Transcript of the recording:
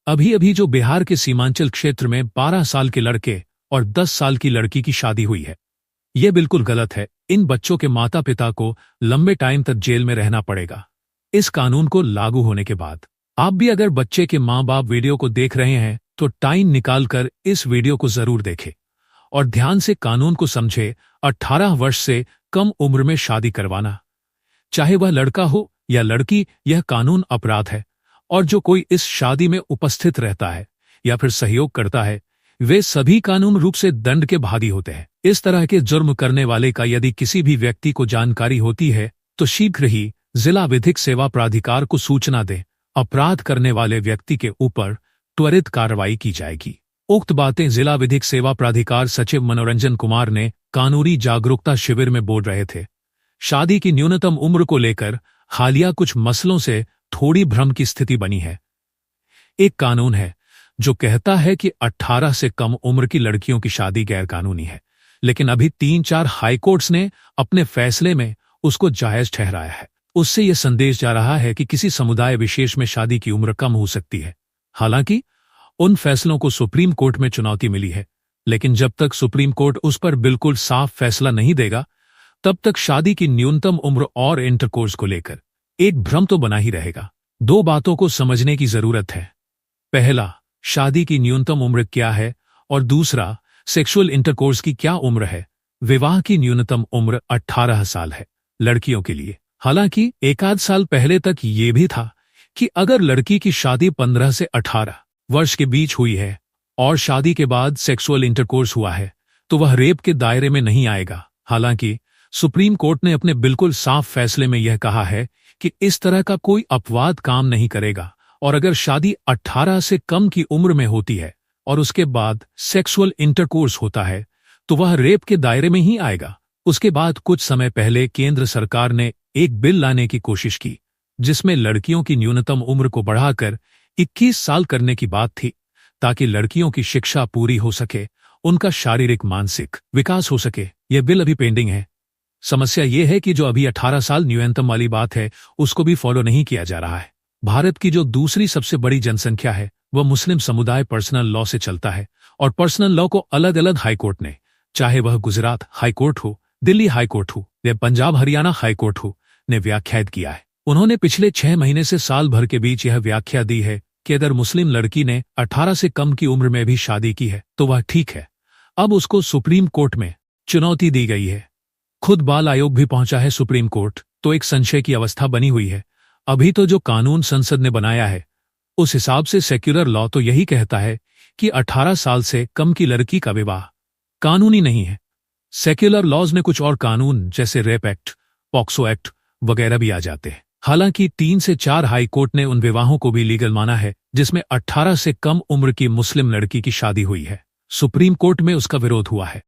अभी अभी जो बिहार के सीमांचल क्षेत्र में 12 साल के लड़के और 10 साल की लड़की की शादी हुई है, यह बिल्कुल गलत है। इन बच्चों के माता पिता को लंबे टाइम तक जेल में रहना पड़ेगा। इस कानून को लागू होने के बाद आप भी अगर बच्चे के माँ बाप वीडियो को देख रहे हैं तो टाइम निकालकर इस वीडियो को जरूर देखें और ध्यान से कानून को समझे। 18 वर्ष से कम उम्र में शादी करवाना, चाहे वह लड़का हो या लड़की, यह कानून अपराध है। और जो कोई इस शादी में उपस्थित रहता है या फिर सहयोग करता है, वे सभी कानून रूप से दंड के भागी होते हैं। इस तरह के जुर्म करने वाले का यदि किसी भी व्यक्ति को जानकारी होती है तो शीघ्र ही जिला विधिक सेवा प्राधिकार को सूचना दें। अपराध करने वाले व्यक्ति के ऊपर त्वरित कार्रवाई की जाएगी। उक्त बातें जिला विधिक सेवा प्राधिकार सचिव मनोरंजन कुमार ने कानूनी जागरूकता शिविर में बोल रहे थे। शादी की न्यूनतम उम्र को लेकर हालिया कुछ मसलों से थोड़ी भ्रम की स्थिति बनी है। एक कानून है जो कहता है कि 18 से कम उम्र की लड़कियों की शादी गैरकानूनी है, लेकिन अभी 3-4 हाईकोर्ट्स ने अपने फैसले में उसको जायज ठहराया है। उससे यह संदेश जा रहा है कि किसी समुदाय विशेष में शादी की उम्र कम हो सकती है। हालांकि उन फैसलों को सुप्रीम कोर्ट में चुनौती मिली है, लेकिन जब तक सुप्रीम कोर्ट उस पर बिल्कुल साफ फैसला नहीं देगा, तब तक शादी की न्यूनतम उम्र और इंटरकोर्स को लेकर एक भ्रम तो बना ही रहेगा। 2 बातों को समझने की जरूरत है। पहला, शादी की न्यूनतम उम्र क्या है, और दूसरा, सेक्सुअल इंटरकोर्स की क्या उम्र है। विवाह की न्यूनतम उम्र 18 साल है लड़कियों के लिए। हालांकि 1 साल पहले तक ये भी था कि अगर लड़की की शादी 15 से 18 वर्ष के बीच हुई है और शादी के बाद सेक्सुअल इंटरकोर्स हुआ है तो वह रेप के दायरे में नहीं आएगा। हालांकि सुप्रीम कोर्ट ने अपने बिल्कुल साफ फैसले में यह कहा है कि इस तरह का कोई अपवाद काम नहीं करेगा, और अगर शादी 18 से कम की उम्र में होती है और उसके बाद सेक्सुअल इंटरकोर्स होता है तो वह रेप के दायरे में ही आएगा। उसके बाद कुछ समय पहले केंद्र सरकार ने एक बिल लाने की कोशिश की जिसमें लड़कियों की न्यूनतम उम्र को बढ़ाकर 21 साल करने की बात थी, ताकि लड़कियों की शिक्षा पूरी हो सके, उनका शारीरिक मानसिक विकास हो सके। यह बिल अभी पेंडिंग है। समस्या यह है कि जो अभी 18 साल न्यूनतम वाली बात है उसको भी फॉलो नहीं किया जा रहा है। भारत की जो दूसरी सबसे बड़ी जनसंख्या है वह मुस्लिम समुदाय पर्सनल लॉ से चलता है, और पर्सनल लॉ को अलग अलग हाईकोर्ट ने, चाहे वह गुजरात हाईकोर्ट हो, दिल्ली हाईकोर्ट हो या पंजाब हरियाणा हाईकोर्ट हो, ने व्याख्यात किया है। उन्होंने पिछले 6 महीने से साल भर के बीच यह व्याख्या दी है कि अगर मुस्लिम लड़की ने 18 से कम की उम्र में भी शादी की है तो वह ठीक है। अब उसको सुप्रीम कोर्ट में चुनौती दी गई है। खुद बाल आयोग भी पहुंचा है सुप्रीम कोर्ट, तो एक संशय की अवस्था बनी हुई है। अभी तो जो कानून संसद ने बनाया है उस हिसाब से सेक्युलर लॉ तो यही कहता है कि 18 साल से कम की लड़की का विवाह कानूनी नहीं है। सेक्युलर लॉज में कुछ और कानून जैसे रेप एक्ट, पॉक्सो एक्ट वगैरह भी आ जाते हैं। हालांकि 3 से 4 हाई कोर्ट ने उन विवाहों को भी लीगल माना है जिसमें 18 से कम उम्र की मुस्लिम लड़की की शादी हुई है। सुप्रीम कोर्ट में उसका विरोध हुआ है।